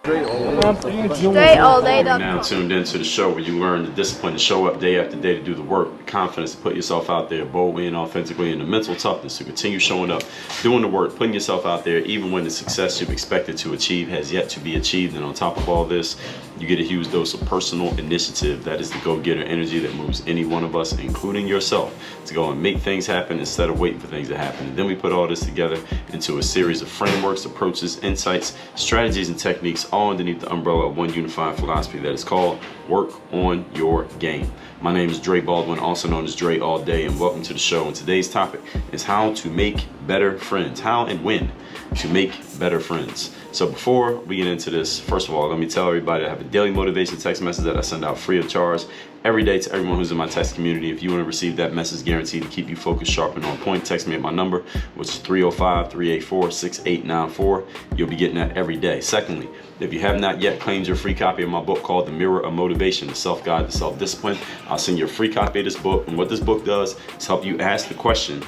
Straight all day. You're now tuned into the show where you learn the discipline to show up day after day to do the work, the confidence to put yourself out there boldly and authentically, and the mental toughness to continue showing up, doing the work, putting yourself out there even when the success you've expected to achieve has yet to be achieved. And on top of all this, you get a huge dose of personal initiative. That is the go-getter energy that moves any one of us, including yourself, to go and make things happen instead of waiting for things to happen. And then we put all this together into a series of frameworks, approaches, insights, strategies, and techniques, all underneath the umbrella of one unified philosophy that is called Work on Your Game. My name is Baldwin, also known as Dre All Day, and welcome to the show. And today's topic is how to make better friends. How and when to make better friends. So before we get into this, first of all, let me tell everybody I have a daily motivation text message that I send out free of charge every day to everyone who's in my text community. If you want to receive that message guaranteed to keep you focused, sharp, and on point, text me at my number, which is 305-384-6894. You'll be getting that every day. Secondly, if you have not yet claimed your free copy of my book called The Mirror of Motivation, The Self-Guide to Self-Discipline, I'll send you a free copy of this book. And what this book does is help you ask the question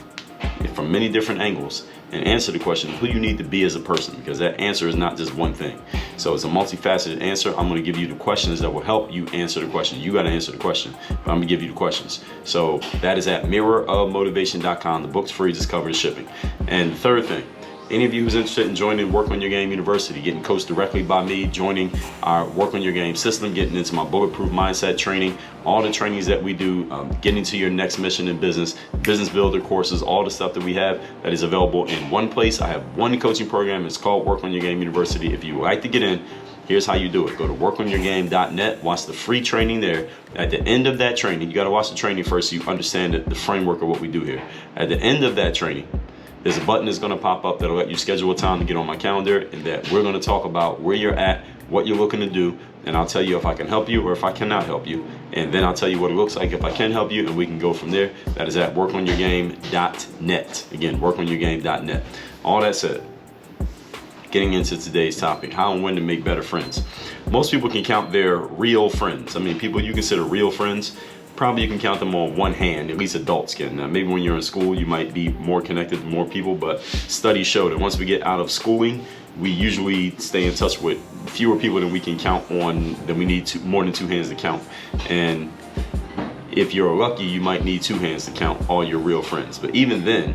from many different angles and answer the question who you need to be as a person, because that answer is not just one thing. So it's a multifaceted answer. I'm going to give you the questions that will help you answer the question. You got to answer the question, but I'm going to give you the questions. So that is at mirrorofmotivation.com. The book's free, just cover the shipping. And the third thing, any of you who's interested in joining Work on Your Game University, getting coached directly by me, joining our Work on Your Game system, getting into my Bulletproof Mindset training, all the trainings that we do, getting to your next mission in business, business builder courses, all the stuff that we have that is available in one place. I have one coaching program. It's called Work on Your Game University. If you would like to get in, here's how you do it. Go to workonyourgame.net, watch the free training there. At the end of that training, you got to watch the training first so you understand the framework of what we do here. At the end of that training, there's a button that's going to pop up that'll let you schedule a time to get on my calendar, and that we're going to talk about where you're at, what you're looking to do, and I'll tell you if I can help you or if I cannot help you. And then I'll tell you what it looks like if I can help you, and we can go from there. That is at workonyourgame.net. Again, workonyourgame.net. All that said, getting into today's topic, how and when to make better friends. Most people can count their real friends. I mean, people you consider real friends, probably you can count them on one hand, at least adults can. Now, maybe when you're in school, you might be more connected to more people, but studies show that once we get out of schooling, we usually stay in touch with fewer people than we can count on, than we need more than two hands to count. And if you're lucky, you might need two hands to count all your real friends. But even then,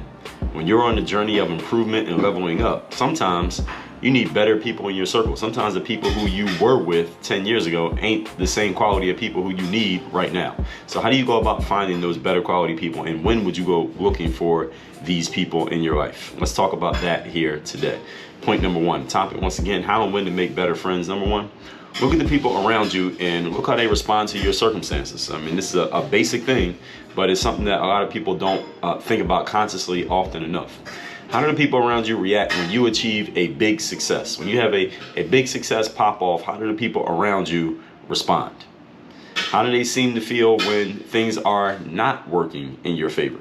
when you're on the journey of improvement and leveling up, sometimes you need better people in your circle. Sometimes the people who you were with 10 years ago ain't the same quality of people who you need right now. So how do you go about finding those better quality people, and when would you go looking for these people in your life? Let's talk about that here today. Point number one, topic once again, how and when to make better friends. Number one, look at the people around you and look how they respond to your circumstances. I mean, this is a basic thing, but it's something that a lot of people don't think about consciously often enough. How do the people around you react when you achieve a big success? When you have a big success pop off, how do the people around you respond? How do they seem to feel when things are not working in your favor?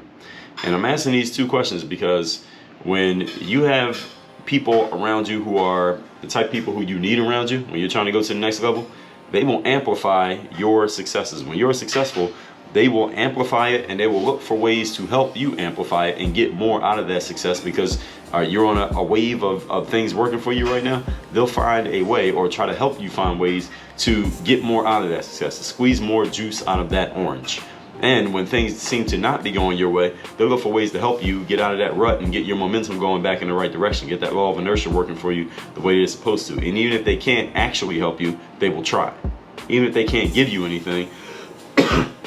And I'm asking these two questions because when you have people around you who are the type of people who you need around you, when you're trying to go to the next level, they will amplify your successes. When you're successful, they will amplify it, and they will look for ways to help you amplify it and get more out of that success because you're on a wave of things working for you right now. They'll find a way or try to help you find ways to get more out of that success, to squeeze more juice out of that orange. And when things seem to not be going your way, they'll look for ways to help you get out of that rut and get your momentum going back in the right direction, get that law of inertia working for you the way it's supposed to. And even if they can't actually help you, they will try. Even if they can't give you anything,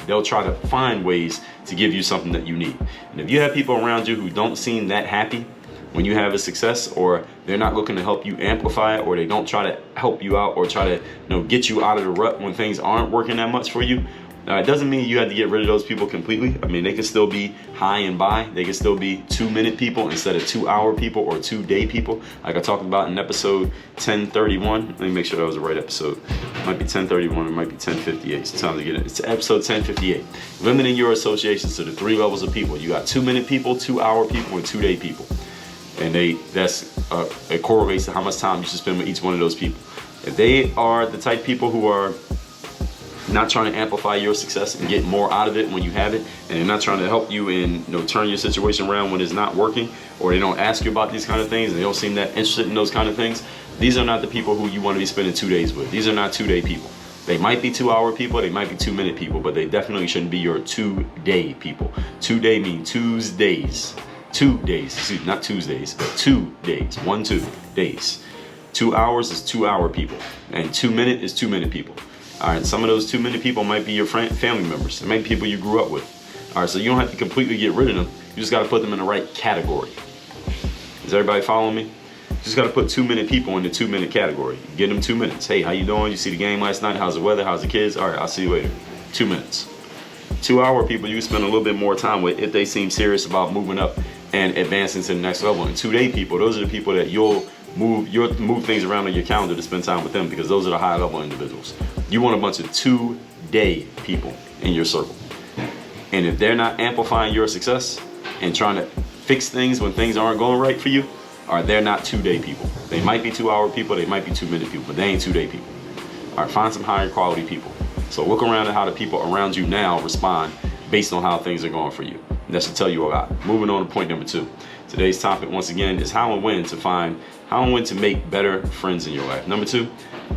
they'll try to find ways to give you something that you need. And if you have people around you who don't seem that happy when you have a success, or they're not looking to help you amplify it, or they don't try to help you out or try to get you out of the rut when things aren't working that much for you, it doesn't mean you have to get rid of those people completely. I mean, they can still be high and by. They can still be 2-minute people instead of 2-hour people or 2-day people, like I talked about in episode 1031. Let me make sure that was the right episode. It might be 1031, it might be 1058. Sometimes I get it. It's episode 1058. Limiting your associations to the 3 levels of people. You got 2-minute people, 2-hour people, and 2-day people. And it correlates to how much time you should spend with each one of those people. If they are the type of people who are not trying to amplify your success and get more out of it when you have it, and they're not trying to help you and turn your situation around when it's not working, or they don't ask you about these kind of things and they don't seem that interested in those kind of things, These are not the people who you want to be spending 2 days with. These are not 2-day people. They might be 2-hour people, they might be 2-minute people, but they definitely shouldn't be your 2-day people. 2-day means Tuesdays. 2 days, excuse me, not Tuesdays, but 2 days. 2 days. 2 hours is 2-hour people, and 2-minute is 2-minute people. All right, some of those 2-minute people might be your family members. It might be people you grew up with. All right, so you don't have to completely get rid of them. You just got to put them in the right category. Is everybody following me? You just got to put 2-minute people in the 2-minute category. Get them 2 minutes. Hey, how you doing? You see the game last night? How's the weather? How's the kids? All right, I'll see you later. 2 minutes. 2-hour people you spend a little bit more time with if they seem serious about moving up and advancing to the next level. And 2-day people, those are the people that you'll move things around on your calendar to spend time with them, because those are the high level individuals. You want a bunch of 2-day people in your circle. And if they're not amplifying your success and trying to fix things when things aren't going right for you, all right, they're not 2-day people. They might be 2-hour people, they might be 2-minute people, but they ain't 2-day people. All right, find some higher quality people. So look around at how the people around you now respond based on how things are going for you. And that should tell you a lot. Moving on to point number 2. Today's topic, once again, is how and when to make better friends in your life. Number 2,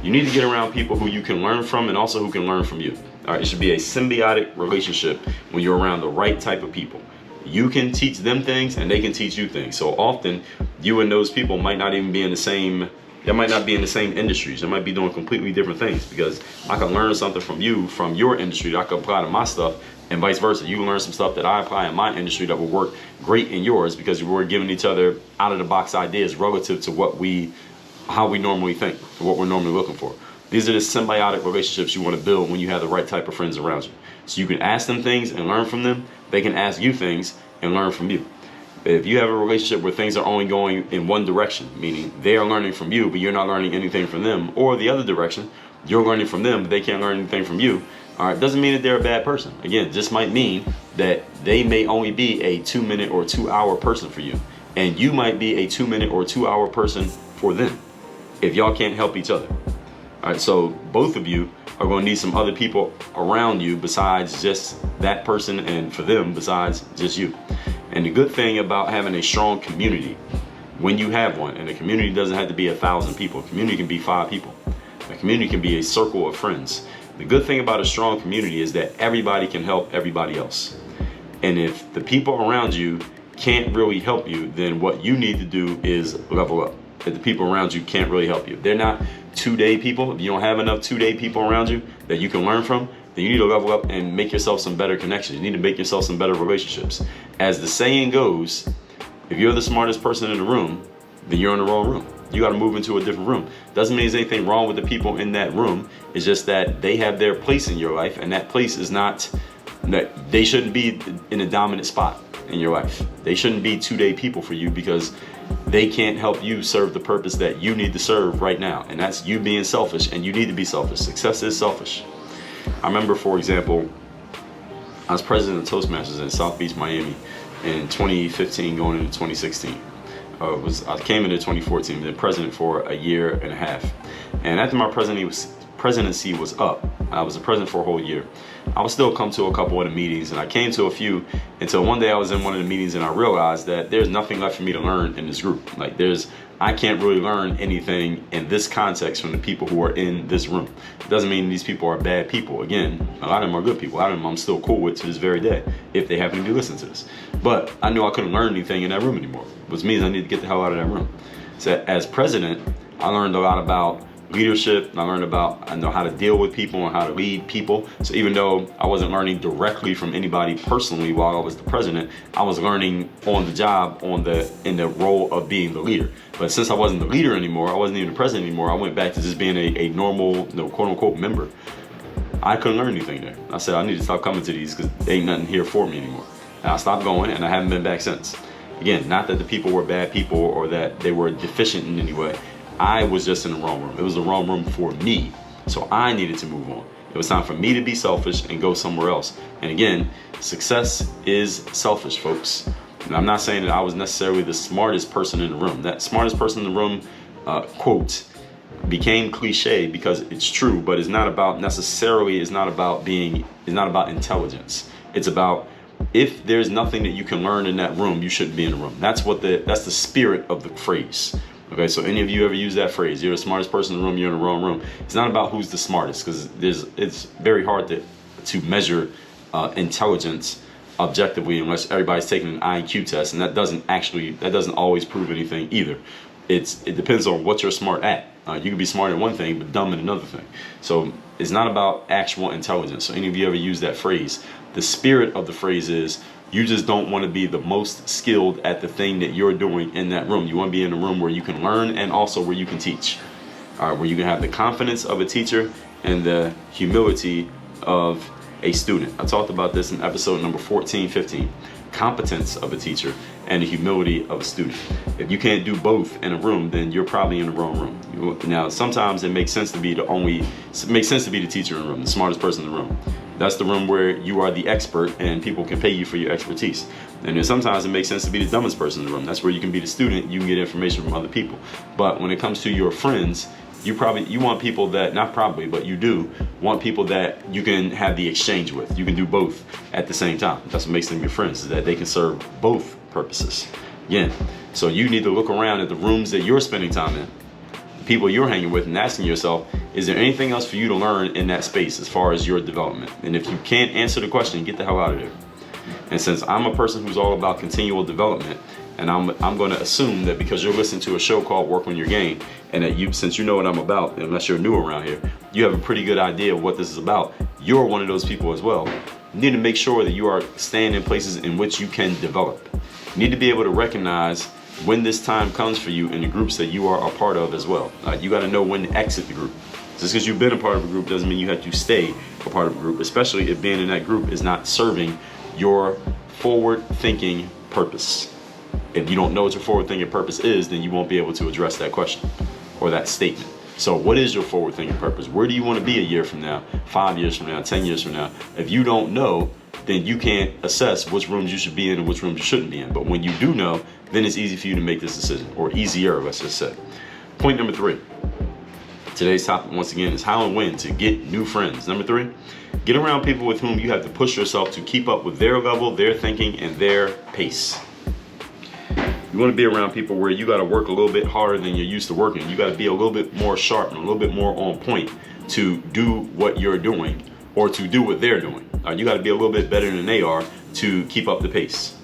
you need to get around people who you can learn from and also who can learn from you. All right, it should be a symbiotic relationship when you're around the right type of people. You can teach them things and they can teach you things. So often you and those people might not even be in the same, they might not be in the same industries. They might be doing completely different things, because I can learn something from you, from your industry, that I can apply to my stuff, and vice versa. You can learn some stuff that I apply in my industry that will work great in yours, because we're giving each other out of the box ideas relative to how we normally think, what we're normally looking for. These are the symbiotic relationships you want to build when you have the right type of friends around you. So you can ask them things and learn from them. They can ask you things and learn from you. If you have a relationship where things are only going in one direction, meaning they are learning from you, but you're not learning anything from them, or the other direction, you're learning from them, but they can't learn anything from you, all right, doesn't mean that they're a bad person. Again, just might mean that they may only be a 2-minute or 2-hour person for you, and you might be a 2-minute or 2-hour person for them if y'all can't help each other. All right, so both of you are going to need some other people around you besides just that person, and for them besides just you. And the good thing about having a strong community, when you have one, and a community doesn't have to be 1,000 people. A community can be 5 people. A community can be a circle of friends. The good thing about a strong community is that everybody can help everybody else. And if the people around you can't really help you, then what you need to do is level up. If the people around you can't really help you, if they're not 2-day people, if you don't have enough 2-day people around you that you can learn from, then you need to level up and make yourself some better connections. You need to make yourself some better relationships. As the saying goes, if you're the smartest person in the room, then you're in the wrong room. You got to move into a different room. Doesn't mean there's anything wrong with the people in that room. It's just that they have their place in your life, and that place is not, that they shouldn't be in a dominant spot in your life. They shouldn't be 2-day people for you, because they can't help you serve the purpose that you need to serve right now. And that's you being selfish, and you need to be selfish. Success is selfish. I remember, for example, I was president of Toastmasters in South Beach, Miami in 2015 going into 2016. I came into 2014, been president for a year and a half. And after my presidency was up, I was the president for a whole year. I would still come to a couple of the meetings, and I came to a few until one day I was in one of the meetings and I realized that there's nothing left for me to learn in this group. Like I can't really learn anything in this context from the people who are in this room. It doesn't mean these people are bad people. Again, a lot of them are good people. A lot of them I'm still cool with to this very day, if they happen to be listening to this. But I knew I couldn't learn anything in that room anymore, which means I need to get the hell out of that room. So as president, I learned a lot about leadership, and I know how to deal with people and how to lead people. So even though I wasn't learning directly from anybody personally while I was the president, I was learning on the job in the role of being the leader. But since I wasn't the leader anymore, I wasn't even the president anymore, I went back to just being a normal, quote unquote member. I couldn't learn anything there. I said I need to stop coming to these because there ain't nothing here for me anymore. And I stopped going, and I haven't been back since. Again, not that the people were bad people or that they were deficient in any way. I was just in the wrong room. It was the wrong room for me. So I needed to move on. It was time for me to be selfish and go somewhere else. And again, success is selfish, folks. And I'm not saying that I was necessarily the smartest person in the room. That smartest person in the room, quote, became cliche because it's true, but it's not about intelligence. It's about, if there's nothing that you can learn in that room, you shouldn't be in the room. That's the spirit of the phrase. Okay, so any of you ever use that phrase, you're the smartest person in the room, you're in the wrong room. It's not about who's the smartest, because it's very hard to measure intelligence objectively unless everybody's taking an IQ test, and that doesn't always prove anything either. It depends on what you're smart at. You can be smart at one thing but dumb at another thing. So it's not about actual intelligence. So any of you ever use that phrase, the spirit of the phrase is you just don't want to be the most skilled at the thing that you're doing in that room. You want to be in a room where you can learn and also where you can teach. Where you can have the confidence of a teacher and the humility of a student. I talked about this in episode number 14, 15. Competence of a teacher and the humility of a student. If you can't do both in a room, then you're probably in the wrong room. Now, sometimes it makes sense to be the teacher in the room, the smartest person in the room. That's the room where you are the expert and people can pay you for your expertise. And then sometimes it makes sense to be the dumbest person in the room. That's where you can be the student, you can get information from other people. But when it comes to your friends, you want people that, not probably, but you do want people that you can have the exchange with. You can do both at the same time. That's what makes them your friends, is that they can serve both purposes. Again, so you need to look around at the rooms that you're spending time in, the people you're hanging with, and asking yourself, is there anything else for you to learn in that space as far as your development? And if you can't answer the question, get the hell out of there. And since I'm a person who's all about continual development, and I'm going to assume that because you're listening to a show called Work on Your Game, and that since you know what I'm about, unless you're new around here, you have a pretty good idea of what this is about. You're one of those people as well. You need to make sure that you are staying in places in which you can develop. You need to be able to recognize when this time comes for you in the groups that you are a part of as well. You got to know when to exit the group. Just because you've been a part of a group doesn't mean you have to stay a part of a group, especially if being in that group is not serving your forward-thinking purpose. If you don't know what your forward-thinking purpose is, then you won't be able to address that question or that statement. So what is your forward-thinking purpose? Where do you want to be a year from now, 5 years from now, 10 years from now? If you don't know, then you can't assess which rooms you should be in and which rooms you shouldn't be in. But when you do know, then it's easy for you to make this decision, or easier, let's just say. Point number 3. Today's topic, once again, is how and when to get new friends. Number 3, get around people with whom you have to push yourself to keep up with their level, their thinking, and their pace. You want to be around people where you got to work a little bit harder than you're used to working. You got to be a little bit more sharp and a little bit more on point to do what you're doing or to do what they're doing. You got to be a little bit better than they are to keep up the pace.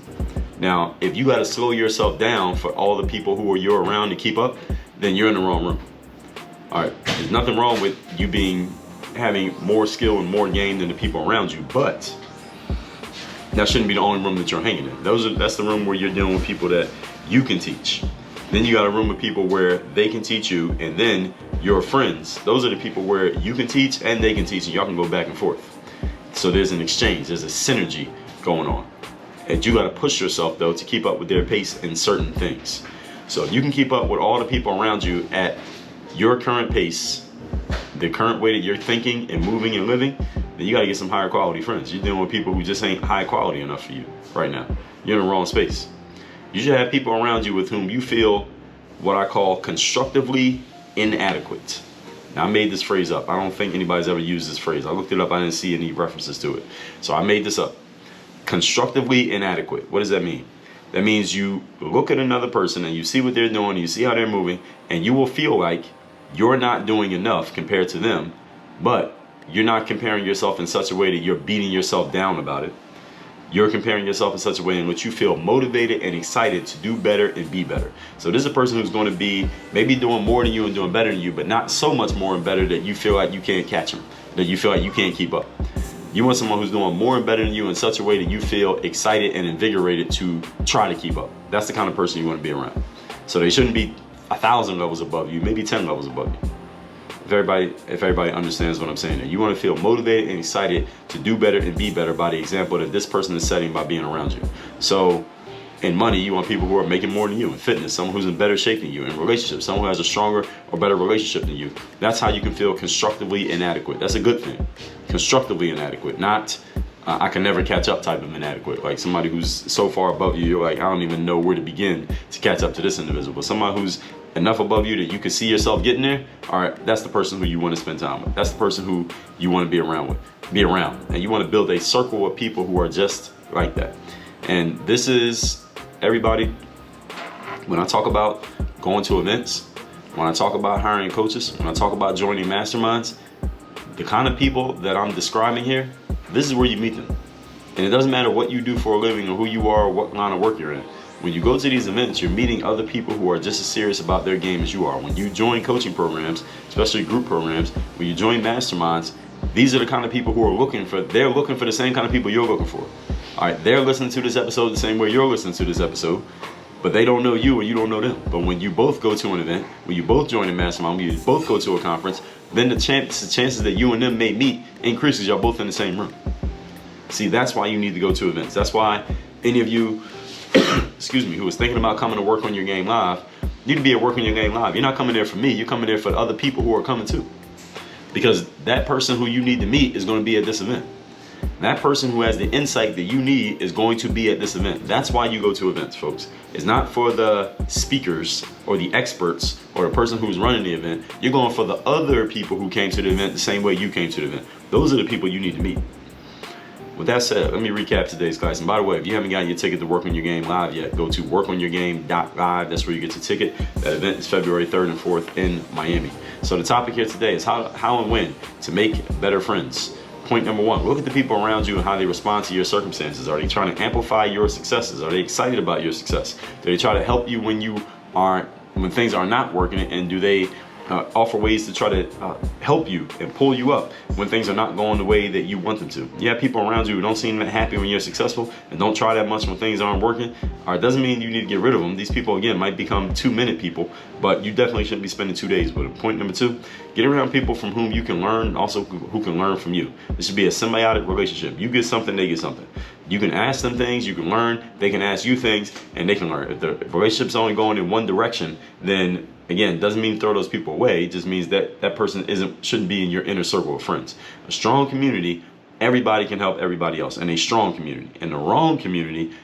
Now, if you got to slow yourself down for all the people who are you're around to keep up, then you're in the wrong room. All right, there's nothing wrong with you having more skill and more game than the people around you, but that shouldn't be the only room that you're hanging in. That's the room where you're dealing with people that you can teach. Then you got a room of people where they can teach you, and then your friends, those are the people where you can teach and they can teach, and y'all can go back and forth. So there's an exchange, there's a synergy going on. And you got to push yourself, though, to keep up with their pace in certain things. So if you can keep up with all the people around you at your current pace, the current way that you're thinking and moving and living, then you got to get some higher quality friends. You're dealing with people who just ain't high quality enough for you right now. You're in the wrong space. You should have people around you with whom you feel what I call constructively inadequate. Now, I made this phrase up. I don't think anybody's ever used this phrase. I looked it up. I didn't see any references to it. So I made this up. Constructively inadequate. What does that mean? That means you look at another person and you see what they're doing, and you see how they're moving, and you will feel like you're not doing enough compared to them, but you're not comparing yourself in such a way that you're beating yourself down about it. You're comparing yourself in such a way in which you feel motivated and excited to do better and be better. So this is a person who's going to be maybe doing more than you and doing better than you, but not so much more and better that you feel like you can't catch them, that you feel like you can't keep up. You want someone who's doing more and better than you in such a way that you feel excited and invigorated to try to keep up. That's the kind of person you want to be around. So they shouldn't be 1,000 levels above you, maybe 10 levels above you. If everybody understands what I'm saying there. You want to feel motivated and excited to do better and be better by the example that this person is setting by being around you. So in money, you want people who are making more than you. In fitness, someone who's in better shape than you. In relationships, someone who has a stronger or better relationship than you. That's how you can feel constructively inadequate. That's a good thing. Constructively inadequate, not I can never catch up type of inadequate. Like somebody who's so far above you, you're like, I don't even know where to begin to catch up to this individual. But somebody who's enough above you that you can see yourself getting there, all right, that's the person who you want to spend time with. That's the person who you want to be around. And you want to build a circle of people who are just like that. And this is, everybody, When I talk about going to events, when I talk about hiring coaches, when I talk about joining masterminds, the kind of people that I'm describing here, this is where you meet them. And it doesn't matter what you do for a living or who you are or what line of work you're in. When you go to these events, you're meeting other people who are just as serious about their game as you are. When you join coaching programs, especially group programs, when you join masterminds, these are the kind of people who are they're looking for the same kind of people you're looking for. All right, they're listening to this episode the same way you're listening to this episode, but they don't know you and you don't know them. But when you both go to an event, when you both join a mastermind, when you both go to a conference, then the chances that you and them may meet increases. Y'all both in the same room. See, that's why you need to go to events. That's why any of you, excuse me, who is thinking about coming to Work on Your Game Live, need to be at Work on Your Game Live. You're not coming there for me. You're coming there for the other people who are coming too. Because that person who you need to meet is going to be at this event. That person who has the insight that you need is going to be at this event. That's why you go to events, folks. It's not for the speakers or the experts or the person who's running the event. You're going for the other people who came to the event the same way you came to the event. Those are the people you need to meet. With that said, let me recap today's class. And by the way, if you haven't gotten your ticket to Work on Your Game Live yet, go to workonyourgame.live. That's where you get your ticket. That event is February 3rd and 4th in Miami. So the topic here today is how and when to make better friends. Point number one, look at the people around you and how they respond to your circumstances. Are they trying to amplify your successes? Are they excited about your success? Do they try to help you when things are not working? And do they offer ways to try to help you and pull you up when things are not going the way that you want them to? You have people around you who don't seem happy when you're successful and don't try that much when things aren't working. It doesn't mean you need to get rid of them. These people, again, might become 2-minute people, but you definitely shouldn't be spending 2 days with them. Point number two, get around people from whom you can learn and also who can learn from you. This should be a symbiotic relationship. You get something, they get something. You can ask them things, you can learn, they can ask you things, and they can learn. If the relationship's only going in one direction, then again, doesn't mean throw those people away. It just means that that person shouldn't be in your inner circle of friends. A strong community, everybody can help everybody else. And a strong community. In the wrong community,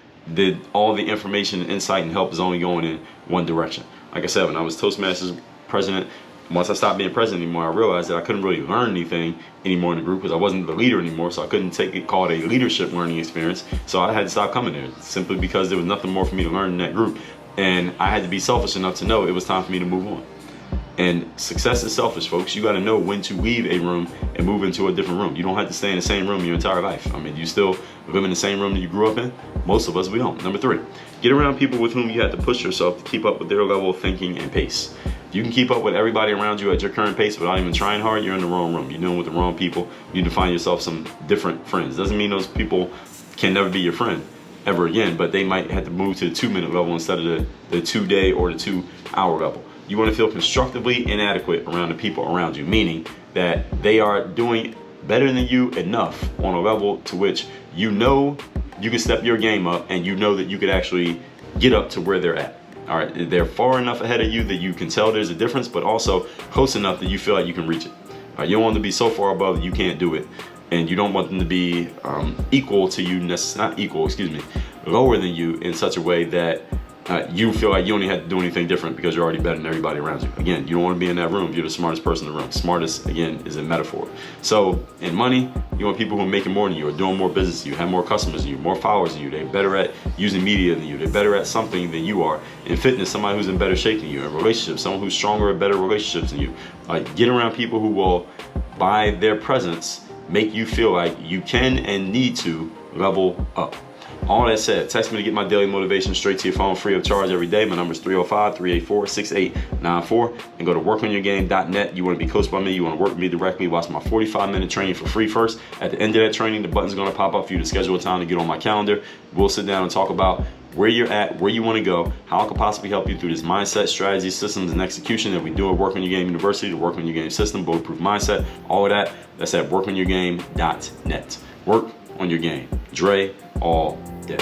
all the information, insight, and help is only going in one direction. Like I said, when I was Toastmasters president, once I stopped being president anymore, I realized that I couldn't really learn anything anymore in the group because I wasn't the leader anymore, so I couldn't take it called a leadership learning experience. So I had to stop coming there simply because there was nothing more for me to learn in that group. And I had to be selfish enough to know it was time for me to move on. And success is selfish, folks. You got to know when to leave a room and move into a different room. You don't have to stay in the same room your entire life. I mean, you still live in the same room that you grew up in. Most of us, we don't. Number three, get around people with whom you have to push yourself to keep up with their level of thinking and pace. If you can keep up with everybody around you at your current pace without even trying hard, you're in the wrong room. You're dealing with the wrong people. You need to find yourself some different friends. Doesn't mean those people can never be your friend ever again, but they might have to move to the 2-minute level instead of the 2-day or the 2-hour level. You want to feel constructively inadequate around the people around you, meaning that they are doing better than you enough on a level to which you know you can step your game up and you know that you could actually get up to where they're at. All right, they're far enough ahead of you that you can tell there's a difference, but also close enough that you feel like you can reach it. All right, you don't want them to be so far above that you can't do it. And you don't want them to be equal to you, lower than you in such a way that you feel like you only have to do anything different because you're already better than everybody around you. Again, you don't want to be in that room. You're the smartest person in the room. Smartest, again, is a metaphor. So in money, you want people who are making more than you, are doing more business than you, have more customers than you, more followers than you. They're better at using media than you. They're better at something than you are. In fitness, somebody who's in better shape than you. In relationships, someone who's stronger at better relationships than you. Get around people who will, by their presence, make you feel like you can and need to level up. All that said, text me to get my daily motivation straight to your phone free of charge every day. My number is 305-384-6894. And go to workonyourgame.net. You want to be coached by me. You want to work with me directly. Watch my 45-minute training for free first. At the end of that training, the button's going to pop up for you to schedule a time to get on my calendar. We'll sit down and talk about where you're at, where you want to go, how I can possibly help you through this mindset, strategy, systems, and execution that we do at Work on Your Game University, the Work on Your Game system, bulletproof mindset, all of that. That's at workonyourgame.net. Work on your game. Dre all day.